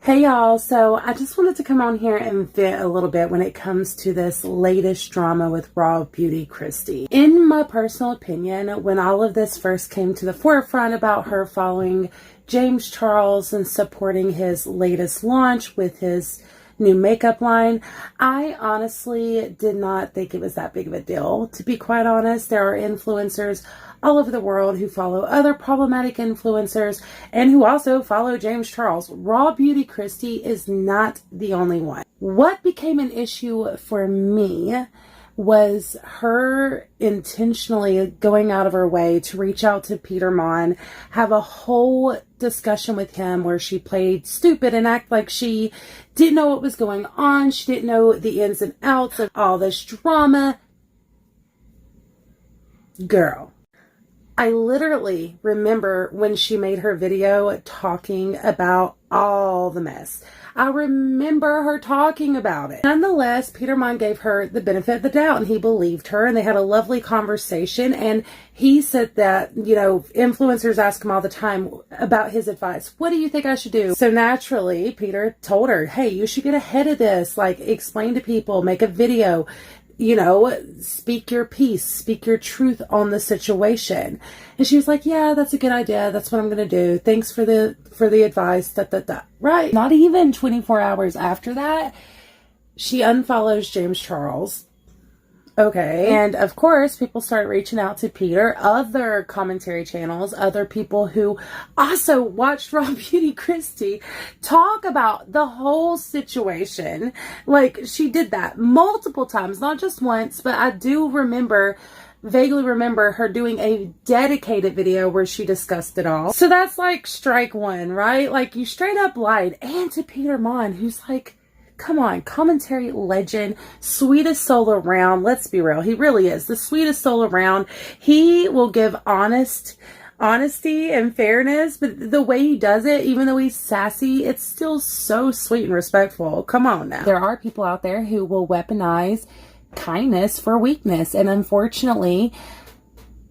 Hey y'all, so I just wanted to come on here and vent a little bit when it comes to this latest drama with Raw Beauty Kristi. In my personal opinion, when all of this first came to the forefront about her following James Charles and supporting his latest launch with his new makeup line, I honestly did not think it was that big of a deal. To be quite honest, there are influencers all over the world who follow other problematic influencers and who also follow James Charles. Raw Beauty Kristi is not the only one. What became an issue for me was her intentionally going out of her way to reach out to Peter Mon, have a whole discussion with him where she played stupid and act like she didn't know what was going on. She didn't know the ins and outs of all this drama. Girl, I literally remember when she made her video talking about all the mess. I remember her talking about it. Nonetheless, Peter Mon gave her the benefit of the doubt and he believed her and they had a lovely conversation, and he said that, you know, influencers ask him all the time about his advice. What do you think I should do? So naturally, Peter told her, hey, you should get ahead of this. Like, explain to people, make a video, you know, speak your piece, speak your truth on the situation. And she was like, yeah, that's a good idea. That's what I'm going to do. Thanks for the advice. Right. Not even 24 hours after that, she unfollows James Charles. Okay. And of course, people started reaching out to Peter, other commentary channels, other people who also watched Raw Beauty Kristi talk about the whole situation. Like, she did that multiple times, not just once, but I do vaguely remember her doing a dedicated video where she discussed it all. So that's like strike one, right? Like, you straight up lied. And to Peter Mon, who's like, come on, commentary legend, sweetest soul around. Let's be real. He really is the sweetest soul around. He will give honesty and fairness, but the way he does it, even though he's sassy, it's still so sweet and respectful. Come on now. There are people out there who will weaponize kindness for weakness, and unfortunately,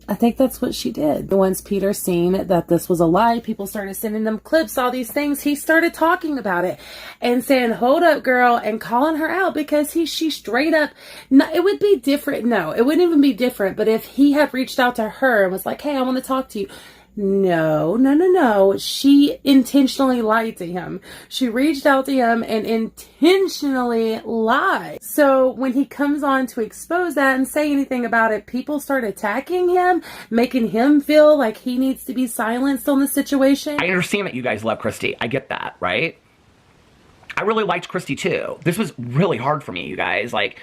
I think that's what she did. Once Peter seen that this was a lie, people started sending them clips, all these things. He started talking about it and saying, hold up, girl, and calling her out because she straight up, no, it would be different. No, it wouldn't even be different. But if he had reached out to her and was like, hey, I want to talk to you. No. She intentionally lied to him. She reached out to him and intentionally lied. So when he comes on to expose that and say anything about it, people start attacking him, making him feel like he needs to be silenced on the situation. I understand that you guys love Kristi. I get that, right? I really liked Kristi too. This was really hard for me, you guys. Like,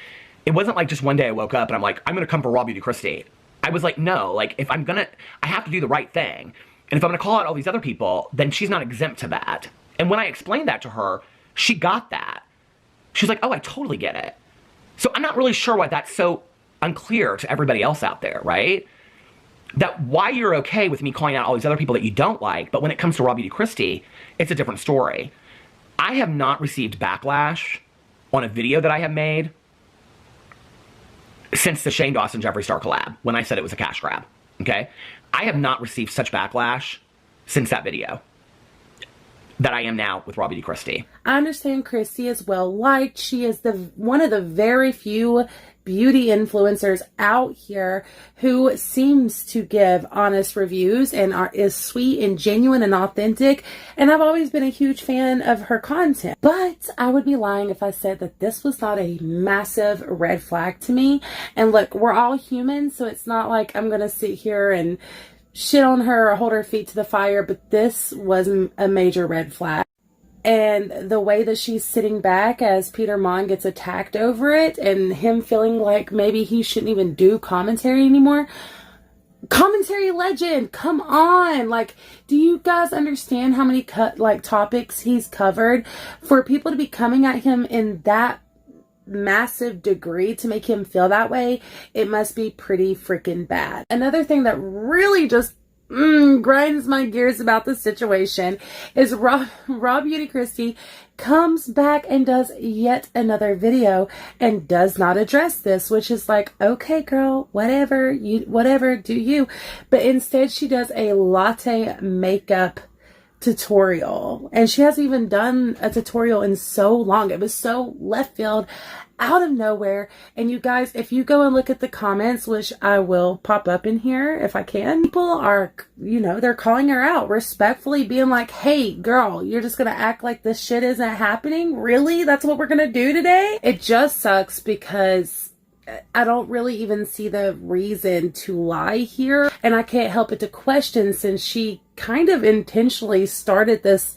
it wasn't like just one day I woke up and I'm like, I'm going to come for Raw Beauty Kristi. I was like, no, like, if I'm gonna, I have to do the right thing. And if I'm gonna call out all these other people, then she's not exempt to that. And when I explained that to her, she got that. She was like, oh, I totally get it. So I'm not really sure why that's so unclear to everybody else out there, right? That why you're okay with me calling out all these other people that you don't like, but when it comes to Raw Beauty Kristi, it's a different story. I have not received backlash on a video that I have made since the Shane Dawson Jeffree Star collab, when I said it was a cash grab, okay? I have not received such backlash since that video that I am now with Raw Beauty Kristi. I understand Kristi is well liked. She is one of the very few beauty influencers out here who seems to give honest reviews and is sweet and genuine and authentic. And I've always been a huge fan of her content. But I would be lying if I said that this was not a massive red flag to me. And look, we're all human, so it's not like I'm going to sit here and shit on her or hold her feet to the fire, but this was a major red flag. And the way that she's sitting back as Peter Mon gets attacked over it and him feeling like maybe he shouldn't even do commentary anymore. Commentary legend, come on. Like, do you guys understand how many topics he's covered? For people to be coming at him in that massive degree to make him feel that way, it must be pretty freaking bad. Another thing that really just grinds my gears about the situation is Raw Beauty Kristi comes back and does yet another video and does not address this, which is like, okay, girl, whatever, do you. But instead she does a latte makeup tutorial, and she hasn't even done a tutorial in so long. It was so left field, out of nowhere. And you guys, if you go and look at the comments, which I will pop up in here if I can, people are, you know, they're calling her out respectfully, being like, hey girl, you're just gonna act like this shit isn't happening? Really? That's what we're gonna do today? It just sucks because I don't really even see the reason to lie here. And I can't help but to question, since she kind of intentionally started this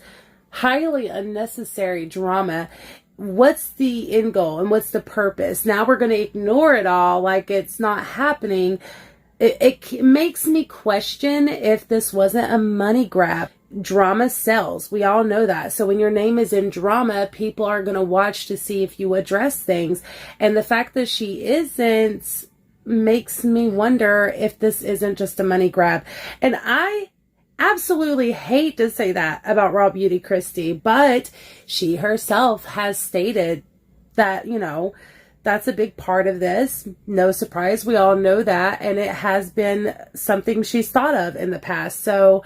highly unnecessary drama, what's the end goal and what's the purpose? Now we're going to ignore it all like it's not happening. It makes me question if this wasn't a money grab. Drama sells. We all know that. So when your name is in drama, people are going to watch to see if you address things. And the fact that she isn't makes me wonder if this isn't just a money grab. And I absolutely hate to say that about Raw Beauty Kristi, but she herself has stated that, you know, that's a big part of this. No surprise. We all know that. And it has been something she's thought of in the past. So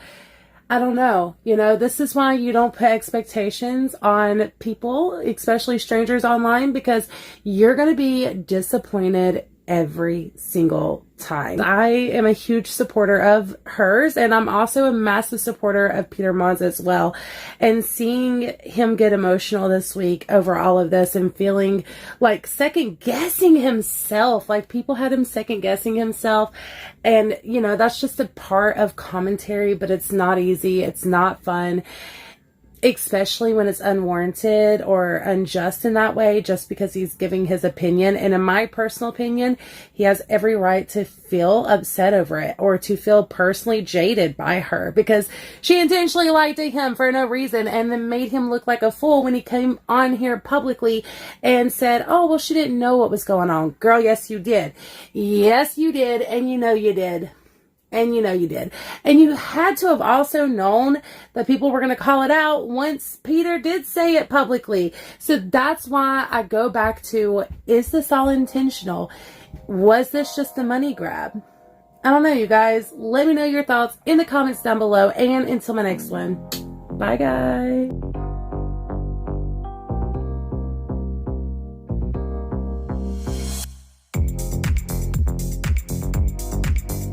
I don't know. You know, this is why you don't put expectations on people, especially strangers online, because you're going to be disappointed every single time. I am a huge supporter of hers, and I'm also a massive supporter of Peter Mon's as well. And seeing him get emotional this week over all of this and feeling like second guessing himself, like people had him second guessing himself. And, you know, that's just a part of commentary, but it's not easy. It's not fun, especially when it's unwarranted or unjust in that way, just because he's giving his opinion. And in my personal opinion, he has every right to feel upset over it or to feel personally jaded by her, because she intentionally lied to him for no reason and then made him look like a fool when he came on here publicly and said, oh, well, she didn't know what was going on. Girl, yes, you did. Yes, you did. And you know you did. And you know you did. And you had to have also known that people were going to call it out once Peter did say it publicly. So that's why I go back to, is this all intentional? Was this just a money grab? I don't know, you guys. Let me know your thoughts in the comments down below. And until my next one. Bye, guys.